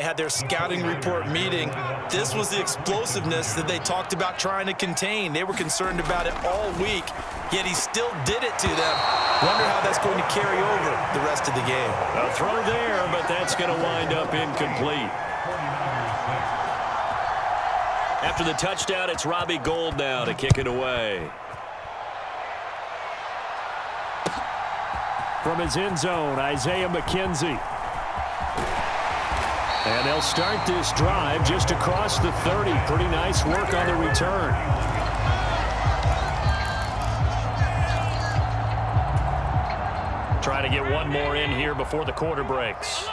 Had their scouting report meeting. This was the explosiveness that they talked about trying to contain. They were concerned about it all week, yet he still did it to them. Wonder how that's going to carry over the rest of the game. A throw there, but that's going to wind up incomplete. After the touchdown, it's Robbie Gould now to kick it away. From his end zone, Isaiah McKenzie. And they'll start this drive just across the 30. Pretty nice work on the return. Trying to get one more in here before the quarter breaks.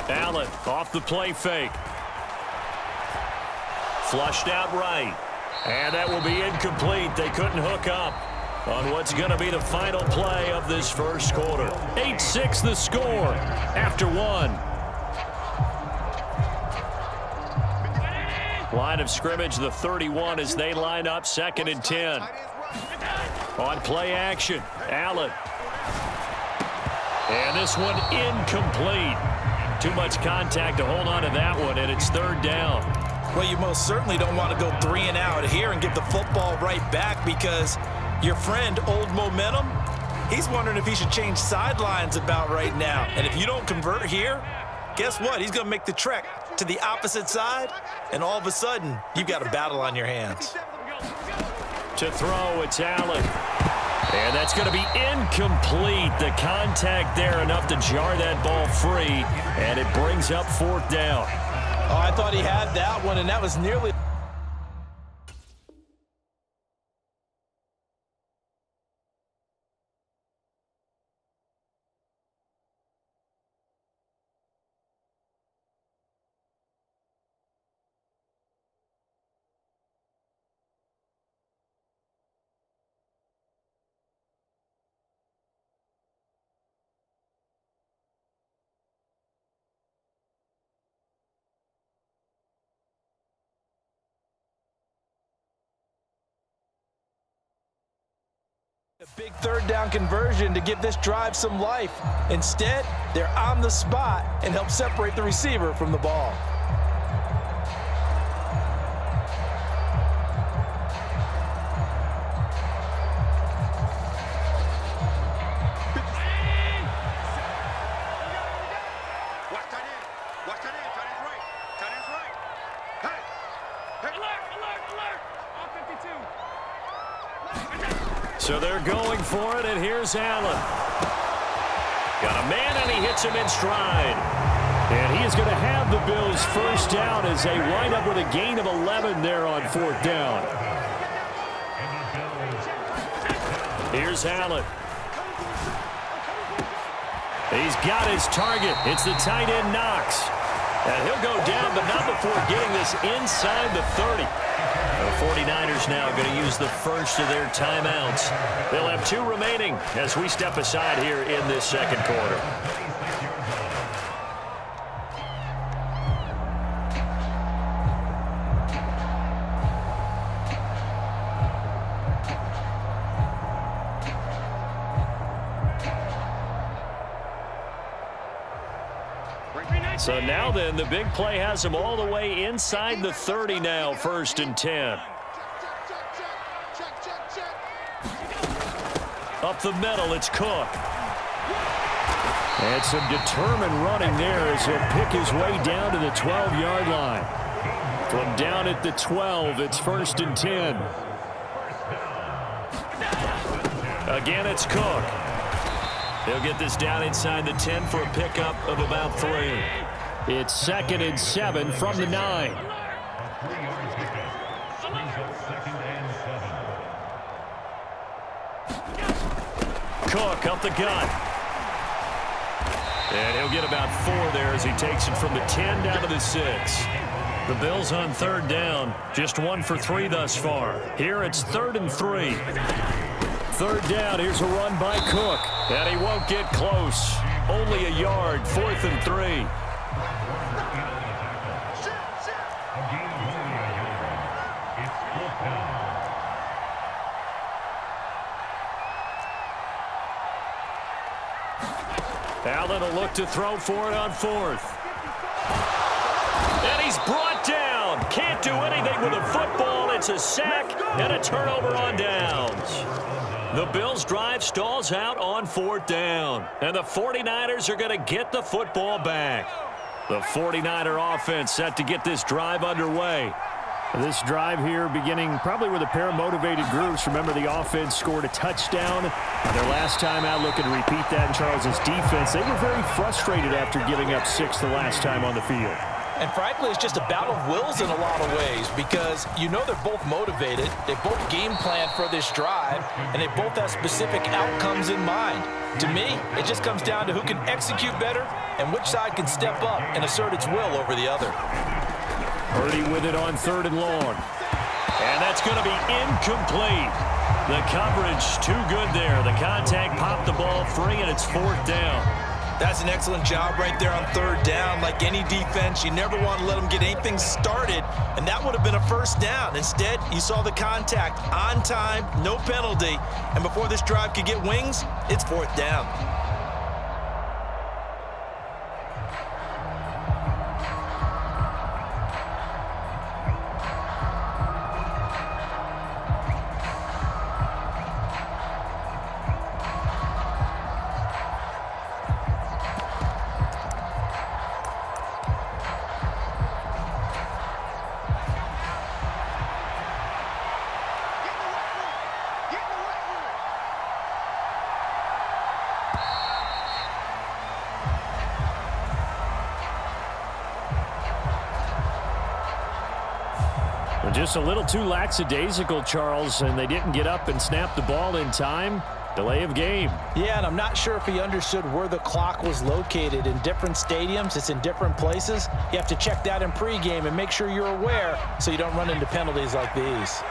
Allen off the play fake. Flushed out right. And that will be incomplete. They couldn't hook up on what's going to be the final play of this first quarter. 8-6 the score after one. Line of scrimmage, the 31 as they line up 2nd and 10. On play action, Allen. And this one incomplete. Too much contact to hold on to that one, and it's 3rd down. Well, you most certainly don't want to go 3 and out here and give the football right back because your friend, Old Momentum, he's wondering if he should change sidelines about right now. And if you don't convert here, guess what? He's going to make the trek to the opposite side, and all of a sudden, you've got a battle on your hands. To throw, it's Allen. And that's going to be incomplete. The contact there enough to jar that ball free, and it brings up 4th down. Oh, I thought he had that one, and that was nearly... A big 3rd down conversion to give this drive some life. Instead, they're on the spot and help separate the receiver from the ball. So they're going for it, and here's Allen. Got a man, and he hits him in stride. And he is going to have the Bills' first down as they wind up with a gain of 11 there on 4th down. Here's Allen. He's got his target. It's the tight end, Knox. And he'll go down, but not before getting this inside the 30. The 49ers now going to use the first of their timeouts. They'll have 2 remaining as we step aside here in this 2nd quarter. So now then, the big play has them all the way inside the 30 now, 1st and 10. Up the middle, it's Cook. And some determined running there as he'll pick his way down to the 12-yard line. From down at the 12, it's 1st and 10. Again, it's Cook. He'll get this down inside the 10 for a pickup of about 3. It's 2nd and 7 from the 9. Cook up the gut. And he'll get about 4 there as he takes it from the 10 down to the 6. The Bills on 3rd down. Just 1 for 3 thus far. Here it's 3rd and 3. Third down, here's a run by Cook. And he won't get close. Only a yard, 4th and 3. Allen will look to throw for it on 4th. And he's brought down. Can't do anything with a football. It's a sack and a turnover on downs. The Bills' drive stalls out on 4th down. And the 49ers are going to get the football back. The 49er offense set to get this drive underway. This drive here beginning probably with a pair of motivated groups. Remember, the offense scored a touchdown their last time out, looking to repeat that in Charles's defense. They were very frustrated after giving up 6 the last time on the field. And frankly, it's just a battle of wills in a lot of ways because you know they're both motivated. They both game plan for this drive, and they both have specific outcomes in mind. To me, it just comes down to who can execute better and which side can step up and assert its will over the other. Purdy with it on 3rd and long. And that's going to be incomplete. The coverage too good there. The contact popped the ball free, and it's 4th down. That's an excellent job right there on 3rd down. Like any defense, you never want to let them get anything started, and that would have been a 1st down. Instead, you saw the contact on time, no penalty, and before this drive could get wings, it's 4th down. Just a little too lackadaisical, Charles, and they didn't get up and snap the ball in time. Delay of game. Yeah, and I'm not sure if he understood where the clock was located. In different stadiums, it's in different places. You have to check that in pregame and make sure you're aware so you don't run into penalties like these.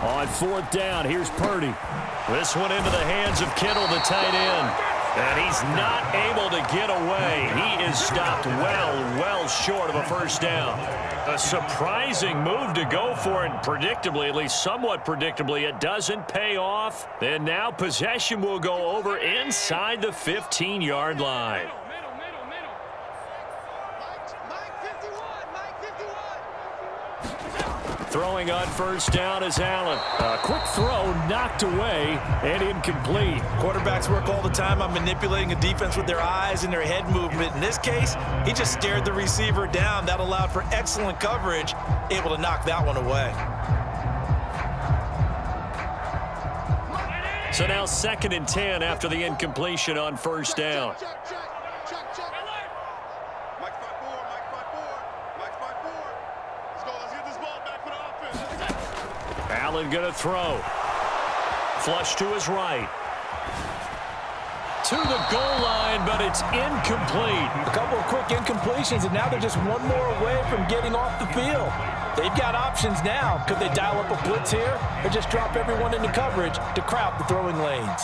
On 4th down, here's Purdy. This one into the hands of Kittle, the tight end. And he's not able to get away. He is stopped well short of a 1st down. A surprising move to go for it. Predictably, at least somewhat predictably, it doesn't pay off. And now possession will go over inside the 15-yard line. Throwing on 1st down is Allen. A quick throw knocked away and incomplete. Quarterbacks work all the time on manipulating a defense with their eyes and their head movement. In this case, he just stared the receiver down. That allowed for excellent coverage, able to knock that one away. So now 2nd and 10 after the incompletion on 1st down. Allen going to throw. Flush to his right. To the goal line, but it's incomplete. A couple of quick incompletions, and now they're just one more away from getting off the field. They've got options now. Could they dial up a blitz here or just drop everyone into coverage to crowd the throwing lanes?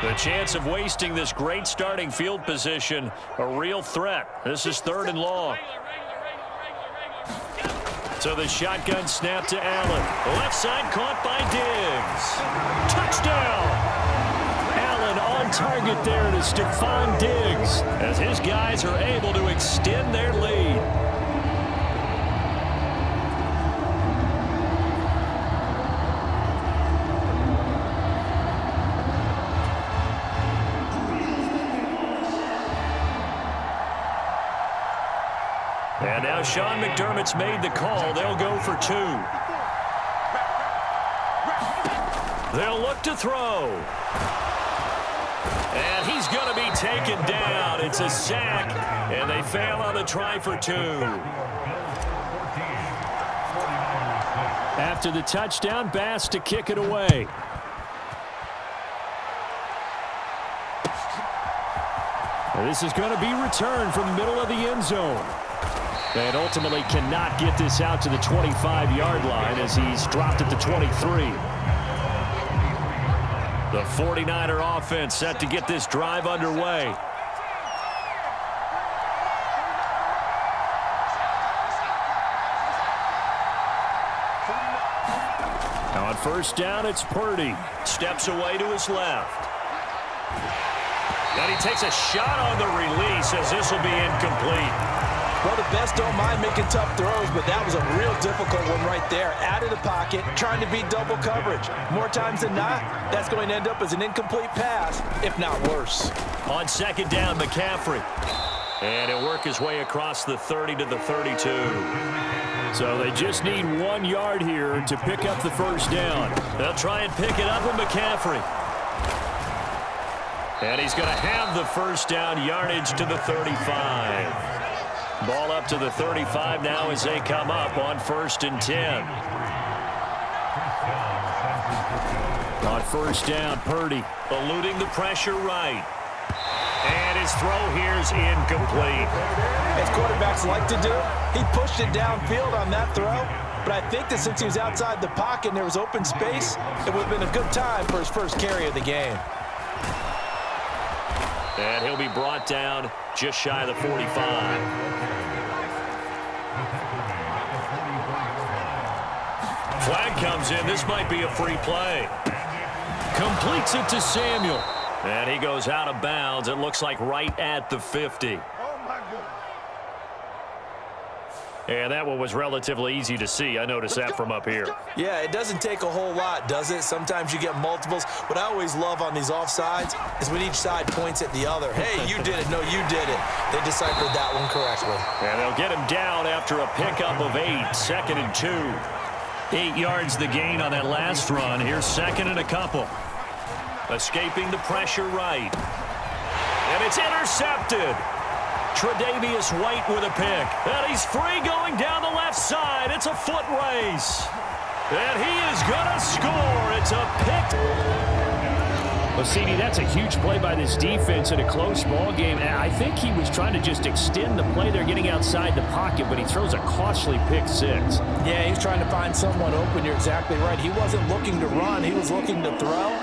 The chance of wasting this great starting field position, a real threat. This is 3rd and long. So the shotgun snap to Allen. Left side caught by Diggs. Touchdown! Allen on target there to Stephon Diggs as his guys are able to extend their lead. And now Sean McDermott's made the call. They'll go for 2. They'll look to throw. And he's going to be taken down. It's a sack, and they fail on the try for 2. After the touchdown, Bass to kick it away. This is going to be returned from the middle of the end zone. And ultimately cannot get this out to the 25-yard line as he's dropped at the 23. The 49er offense set to get this drive underway. On first down, it's Purdy. Steps away to his left. And he takes a shot on the release as this will be incomplete. Well, the best don't mind making tough throws, but that was a real difficult one right there. Out of the pocket, trying to beat double coverage. More times than not, that's going to end up as an incomplete pass, if not worse. On second down, McCaffrey. And he'll work his way across the 30 to the 32. So they just need 1 yard here to pick up the first down. They'll try and pick it up with McCaffrey. And he's going to have the first down, yardage to the 35. Ball up to the 35 now as they come up on first and 10. On first down, Purdy eluding the pressure right. And his throw here's incomplete. As quarterbacks like to do, he pushed it downfield on that throw. But I think that since he was outside the pocket and there was open space, it would have been a good time for his first carry of the game. And he'll be brought down just shy of the 45. Flag comes in. This might be a free play. Completes it to Samuel. And he goes out of bounds. It looks like right at the 50. And that one was relatively easy to see. I noticed that from up here. Yeah, it doesn't take a whole lot, does it? Sometimes you get multiples. What I always love on these offsides is when each side points at the other. Hey, you did it. No, you did it. They deciphered that one correctly. And they'll get him down after a pickup of 8. Second and 2. 8 yards the gain on that last run. Here's second and a couple. Escaping the pressure right. And it's intercepted. Tre'Davious White with a pick. And he's free going down the left side. It's a foot race. And he is going to score. It's a pick. Well, CD, that's a huge play by this defense in a close ball game. And I think he was trying to just extend the play there, getting outside the pocket, but he throws a costly pick six. Yeah, he's trying to find someone open. You're exactly right. He wasn't looking to run. He was looking to throw.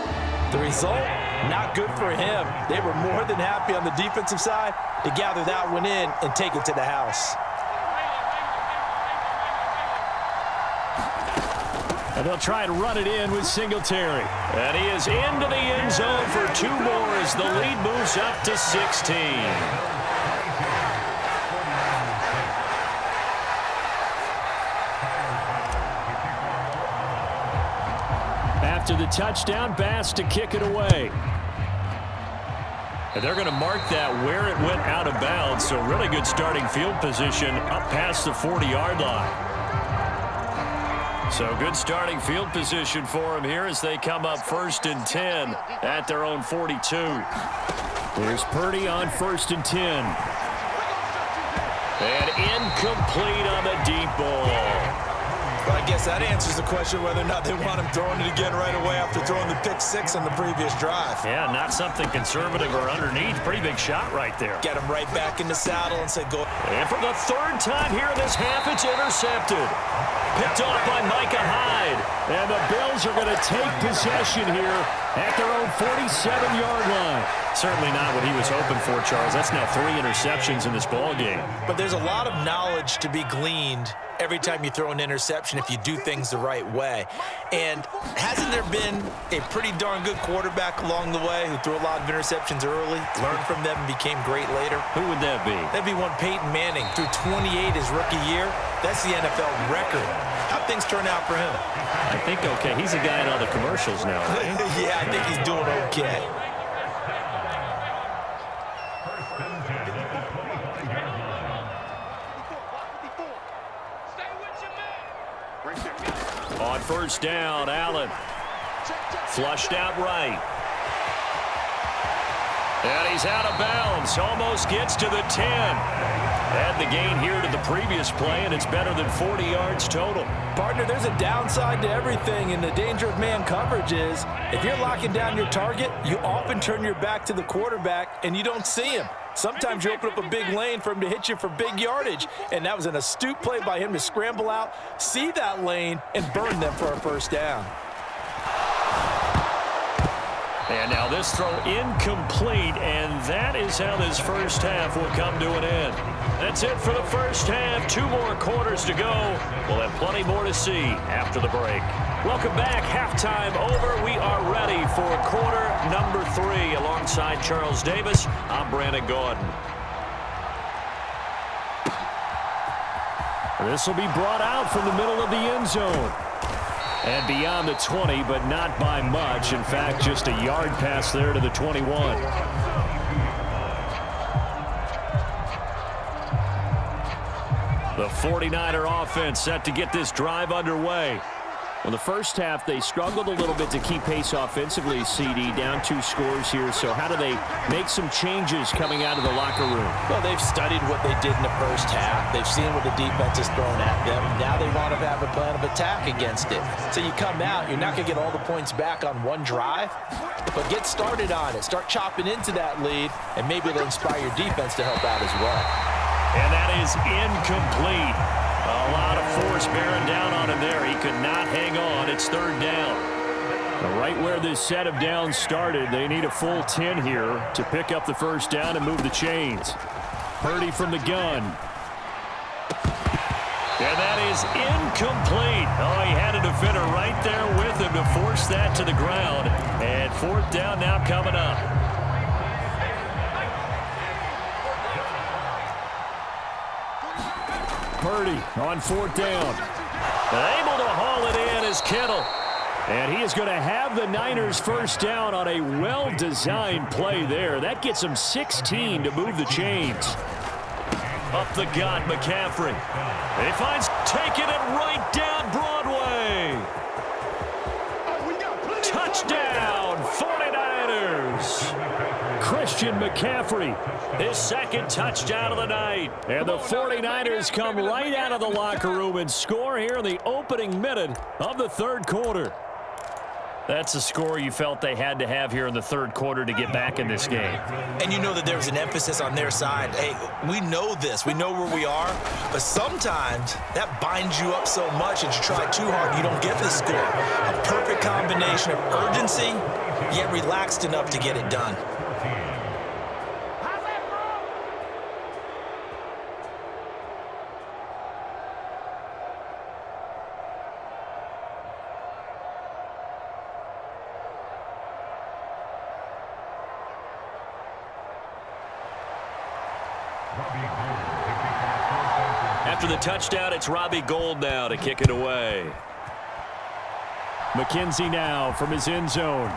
The result, not good for him. They were more than happy on the defensive side to gather that one in and take it to the house. And they'll try to run it in with Singletary. And he is into the end zone for 2 more as the lead moves up to 16. After the touchdown, Bass to kick it away. And they're going to mark that where it went out of bounds. So really good starting field position up past the 40-yard line. So good starting field position for them here as they come up first and 10 at their own 42. Here's Purdy on first and 10. And incomplete on the deep ball. Well, I guess that answers the question whether or not they want him throwing it again right away after throwing the pick six on the previous drive. Yeah, not something conservative or underneath. Pretty big shot right there. Get him right back in the saddle and say go. And for the 3rd time here in this half, it's intercepted. Picked off by Micah Hyde. And the Bills are going to take possession here at their own 47-yard line. Certainly not what he was hoping for, Charles. That's now 3 interceptions in this ball game. But there's a lot of knowledge to be gleaned every time you throw an interception if you do things the right way. And hasn't there been a pretty darn good quarterback along the way who threw a lot of interceptions early, learned from them, and became great later? Who would that be? That'd be one Peyton Manning. Threw 28 his rookie year. That's the NFL record. How'd things turn out for him? I think okay. He's a guy in all the commercials now, right? Yeah, I think he's doing okay. On first down, Allen. Flushed out right. And he's out of bounds. Almost gets to the 10. Add the gain here to the previous play, and it's better than 40 yards total. Partner, there's a downside to everything, and the danger of man coverage is if you're locking down your target, you often turn your back to the quarterback, and you don't see him. Sometimes you open up a big lane for him to hit you for big yardage, and that was an astute play by him to scramble out, see that lane, and burn them for a first down. And now this throw incomplete, and that is how this first half will come to an end. That's it for the first half. 2 more quarters to go. We'll have plenty more to see after the break. Welcome back. Halftime over. We are ready for quarter number 3. Alongside Charles Davis, I'm Brandon Gaudin. This will be brought out from the middle of the end zone. And beyond the 20, but not by much. In fact, just a yard pass there to the 21. The 49er offense set to get this drive underway. Well, the first half, they struggled a little bit to keep pace offensively, CD, down 2 scores here. So how do they make some changes coming out of the locker room? Well, they've studied what they did in the first half. They've seen what the defense has thrown at them. Now they want to have a plan of attack against it. So you come out, you're not going to get all the points back on one drive, but get started on it. Start chopping into that lead, and maybe it'll inspire your defense to help out as well. And that is incomplete. A lot of force bearing down on him there. He could not hang on. It's 3rd down. Right where this set of downs started, they need a full 10 here to pick up the first down and move the chains. Purdy from the gun. And that is incomplete. Oh, he had a defender right there with him to force that to the ground. And 4th down now coming up. Purdy on 4th down. Able to haul it in is Kittle. And he is going to have the Niners first down on a well-designed play there. That gets him 16 to move the chains. Up the gut, McCaffrey. He finds taking it right down Broadway. Touchdown, 49ers. Christian McCaffrey. His 2nd touchdown of the night. And the 49ers come right out of the locker room and score here in the opening minute of the 3rd quarter. That's a score you felt they had to have here in the 3rd quarter to get back in this game. And you know that there was an emphasis on their side. Hey, we know this. We know where we are. But sometimes that binds you up so much that you try too hard, you don't get the score. A perfect combination of urgency, yet relaxed enough to get it done. After the touchdown, it's Robbie Gould now to kick it away. McKenzie now from his end zone.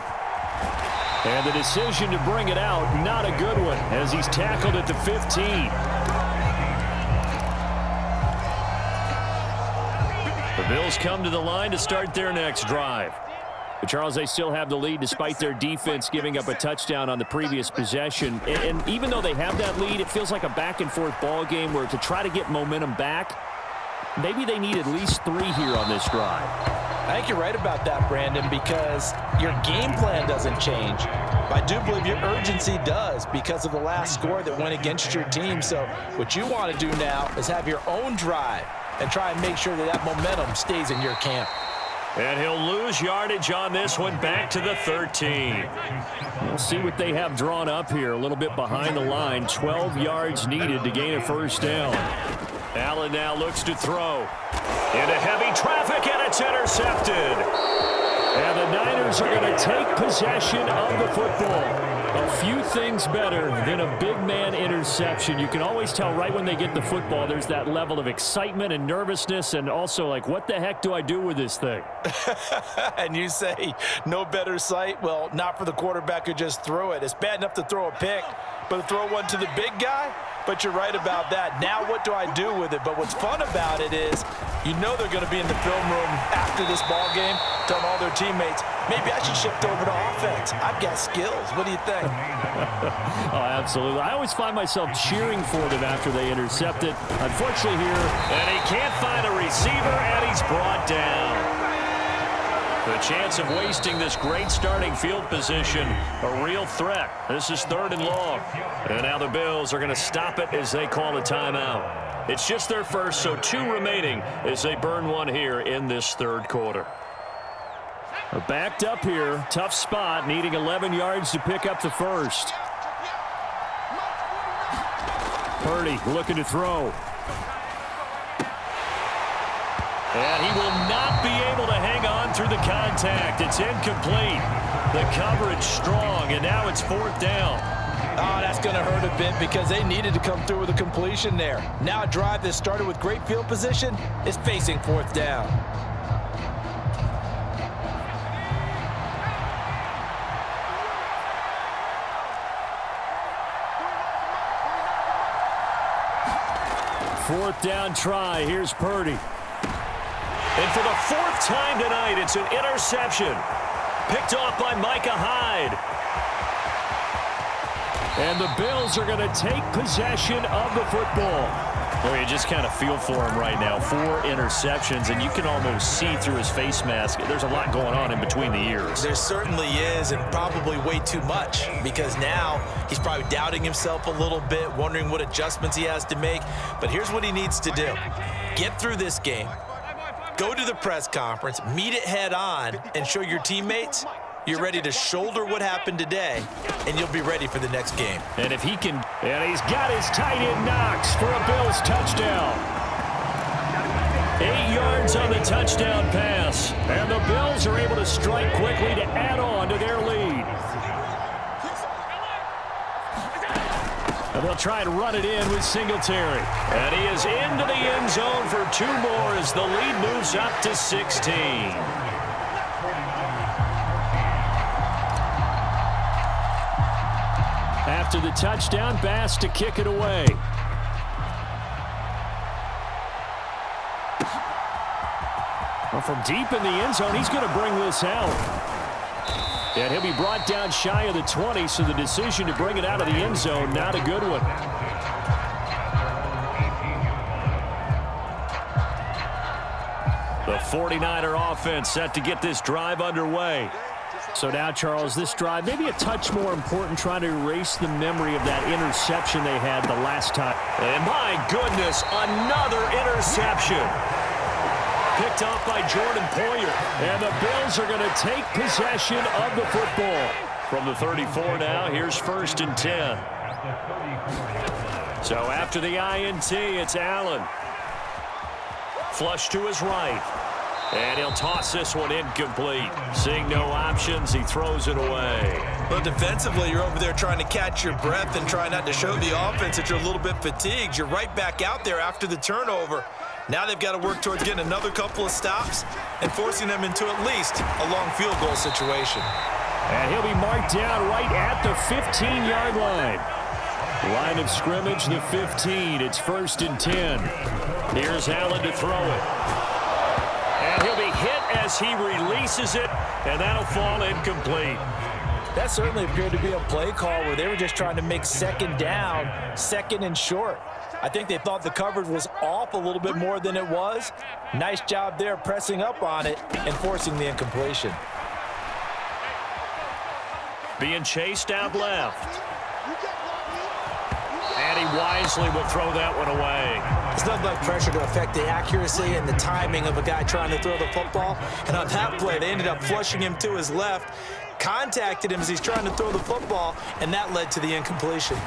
And the decision to bring it out, not a good one, as he's tackled at the 15. The Bills come to the line to start their next drive. But Charles, they still have the lead despite their defense giving up a touchdown on the previous possession. And even though they have that lead, it feels like a back-and-forth ball game where to try to get momentum back, maybe they need at least 3 here on this drive. I think you're right about that, Brandon, because your game plan doesn't change. I do believe your urgency does because of the last score that went against your team. So what you want to do now is have your own drive and try and make sure that that momentum stays in your camp. And he'll lose yardage on this one, back to the 13. We'll see what they have drawn up here. A little bit behind the line. 12 yards needed to gain a first down. Allen now looks to throw. Into heavy traffic, and it's intercepted. And the Niners are going to take possession of the football. A few things better than a big man interception. You can always tell right when they get the football, there's that level of excitement and nervousness, and also like, what the heck do I do with this thing? And you say, no better sight? Well, not for the quarterback who just threw it. It's bad enough to throw a pick, but to throw one to the big guy? But you're right about that. Now what do I do with it? But what's fun about it is you know they're going to be in the film room after this ball game telling all their teammates, maybe I should shift over to offense. I've got skills. What do you think? Oh, absolutely. I always find myself cheering for them after they intercept it. Unfortunately here. And he can't find a receiver, and he's brought down. The chance of wasting this great starting field position, a real threat. This is 3rd and long. And now the Bills are going to stop it as they call a timeout. It's just their first, so 2 remaining as they burn one here in this 3rd quarter. They're backed up here. Tough spot, needing 11 yards to pick up the first. Purdy looking to throw. And he will not be able to hang on through the contact. It's incomplete. The coverage strong, and now it's 4th down. Oh, that's going to hurt a bit because they needed to come through with a completion there. Now a drive that started with great field position is facing 4th down. Fourth down try. Here's Purdy. And for the 4th time tonight, it's an interception. Picked off by Micah Hyde. And the Bills are going to take possession of the football. Well, you just kind of feel for him right now. 4 interceptions, and you can almost see through his face mask. There's a lot going on in between the ears. There certainly is, and probably way too much, because now he's probably doubting himself a little bit, wondering what adjustments he has to make. But here's what he needs to do. Get through this game. Go to the press conference, meet it head on, and show your teammates you're ready to shoulder what happened today, and you'll be ready for the next game. And if he can... And he's got his tight end Knox for a Bills touchdown. 8 yards on the touchdown pass. And the Bills are able to strike quickly to add on to their lead. And they'll try and run it in with Singletary. And he is into the end zone for 2 more as the lead moves up to 16. After the touchdown, Bass to kick it away. Well, from deep in the end zone, he's going to bring this out. And he'll be brought down shy of the 20, so the decision to bring it out of the end zone, not a good one. The 49er offense set to get this drive underway. So now, Charles, this drive maybe a touch more important, trying to erase the memory of that interception they had the last time. And my goodness, another interception. Picked off by Jordan Poyer. And the Bills are going to take possession of the football. From the 34 now, here's 1st and 10. So after the INT, it's Allen. Flush to his right. And he'll toss this one incomplete. Seeing no options, he throws it away. Well, defensively, you're over there trying to catch your breath and try not to show the offense that you're a little bit fatigued. You're right back out there after the turnover. Now they've got to work towards getting another couple of stops and forcing them into at least a long field goal situation. And he'll be marked down right at the 15-yard line. Line of scrimmage, the 15. It's 1st and 10. Here's Allen to throw it. And he'll be hit as he releases it, and that'll fall incomplete. That certainly appeared to be a play call where they were just trying to make 2nd down, 2nd and short. I think they thought the coverage was off a little bit more than it was. Nice job there pressing up on it and forcing the incompletion. Being chased out left. And he wisely will throw that one away. There's nothing like pressure to affect the accuracy and the timing of a guy trying to throw the football. And on that play, they ended up flushing him to his left, contacted him as he's trying to throw the football, and that led to the incompletion.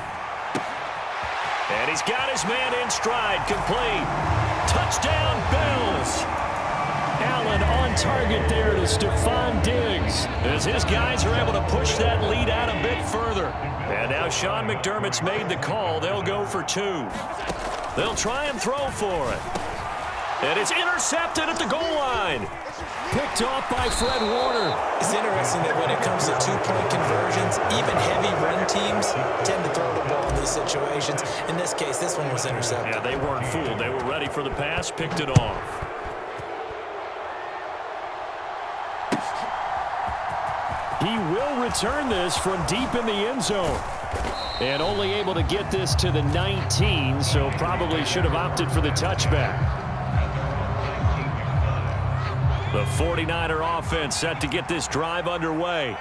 And he's got his man in stride, complete. Touchdown, Bills. Allen on target there to Stephon Diggs. As his guys are able to push that lead out a bit further. And now Sean McDermott's made the call. They'll go for 2. They'll try and throw for it. And it's intercepted at the goal line. Picked off by Fred Warner. It's interesting that when it comes to 2-point conversions, even heavy run teams tend to throw the ball in these situations. In this case, this one was intercepted. Yeah, they weren't fooled. They were ready for the pass, picked it off. He will return this from deep in the end zone. And only able to get this to the 19, so probably should have opted for the touchback. The 49er offense set to get this drive underway.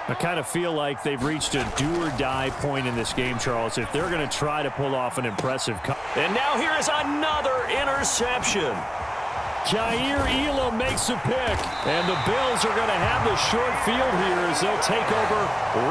I kind of feel like they've reached a do-or-die point in this game, Charles, if they're going to try to pull off an impressive And now here is another interception. Jair Elam makes a pick, and the Bills are going to have the short field here as they'll take over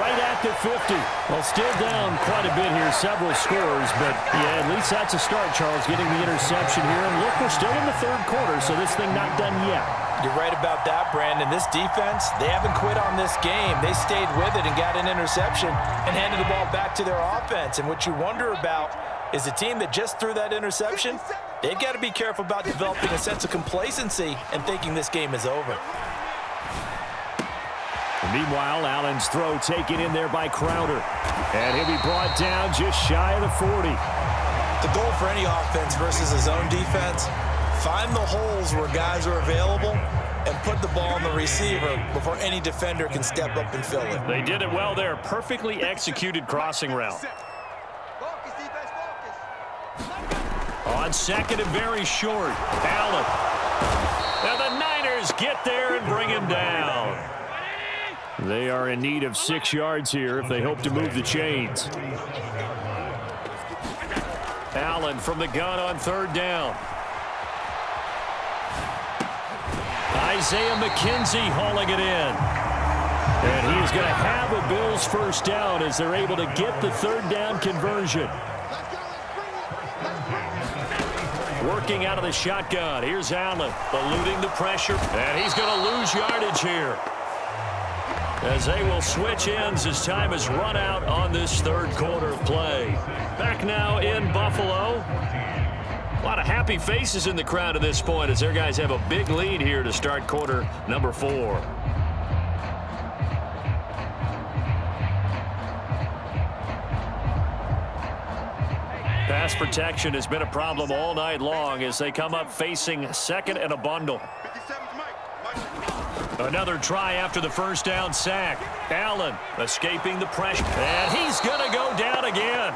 right at the 50. Well, still down quite a bit here, several scores, but yeah, at least that's a start, Charles, getting the interception here. And look, we're still in the third quarter, so this thing not done yet. You're right about that, Brandon. This defense, they haven't quit on this game. They stayed with it and got an interception and handed the ball back to their offense. And what you wonder about is a team that just threw that interception, they've got to be careful about developing a sense of complacency and thinking this game is over. Meanwhile, Allen's throw taken in there by Crowder. And he'll be brought down just shy of the 40. The goal for any offense versus a zone defense, find the holes where guys are available and put the ball on the receiver before any defender can step up and fill it. They did it well there. Perfectly executed crossing route. On second and very short, Allen. And the Niners get there and bring him down. They are in need of 6 yards here if they hope to move the chains. Allen from the gun on third down. Isaiah McKenzie hauling it in. And he is going to have a Bills first down as they're able to get the third down conversion. Working out of the shotgun. Here's Allen, eluding the pressure. And he's going to lose yardage here, as they will switch ends as time has run out on this third quarter of play. Back now in Buffalo. A lot of happy faces in the crowd at this point as their guys have a big lead here to start quarter number 4. Pass protection has been a problem all night long as they come up facing second and a bundle. Another try after the first down sack. Allen escaping the pressure. And he's going to go down again.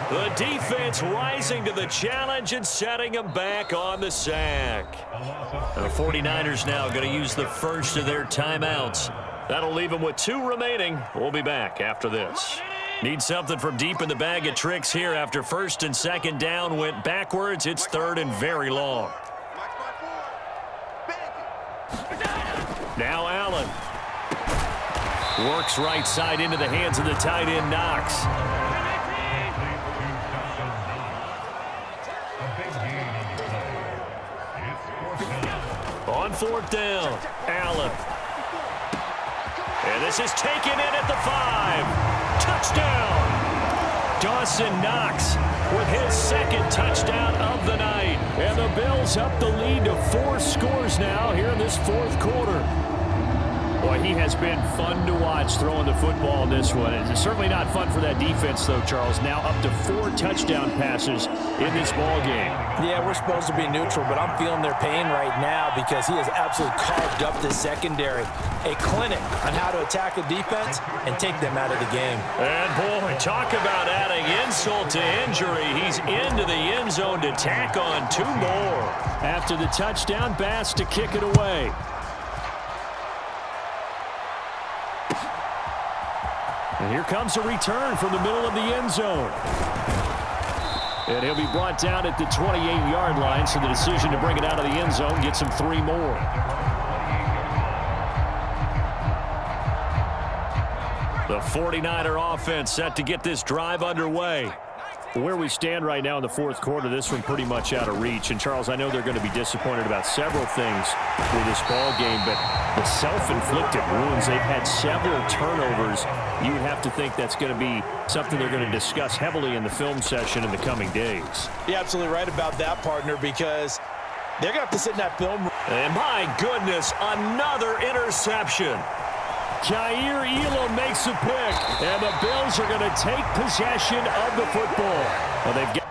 The defense rising to the challenge and setting him back on the sack. The 49ers now going to use the first of their timeouts. That'll leave them with 2 remaining. We'll be back after this. Need something from deep in the bag of tricks here after first and second down went backwards. It's third and very long. Now Allen works right side into the hands of the tight end Knox. On fourth down, Allen. And this is taken in at the 5. Touchdown! Dawson Knox with his second touchdown of the night. And the Bills up the lead to 4 scores now here in this fourth quarter. Boy, he has been fun to watch throwing the football in this one. It's certainly not fun for that defense, though, Charles. Now up to 4 touchdown passes in this ball game. Yeah, we're supposed to be neutral, but I'm feeling their pain right now because he has absolutely carved up the secondary. A clinic on how to attack a defense and take them out of the game. And, boy, talk about adding insult to injury. He's into the end zone to tack on 2 more. After the touchdown, Bass to kick it away. And here comes a return from the middle of the end zone. And he'll be brought down at the 28-yard line, so the decision to bring it out of the end zone gets him 3 more. The 49er offense set to get this drive underway. Where we stand right now in the fourth quarter, this one pretty much out of reach. And, Charles, I know they're going to be disappointed about several things with this ball game, but the self-inflicted wounds, they've had several turnovers. You would have to think that's going to be something they're going to discuss heavily in the film session in the coming days. You're absolutely right about that, partner, because they're going to have to sit in that film. And, my goodness, another interception. Jair Elam makes a pick, and the Bills are going to take possession of the football. Well, they've got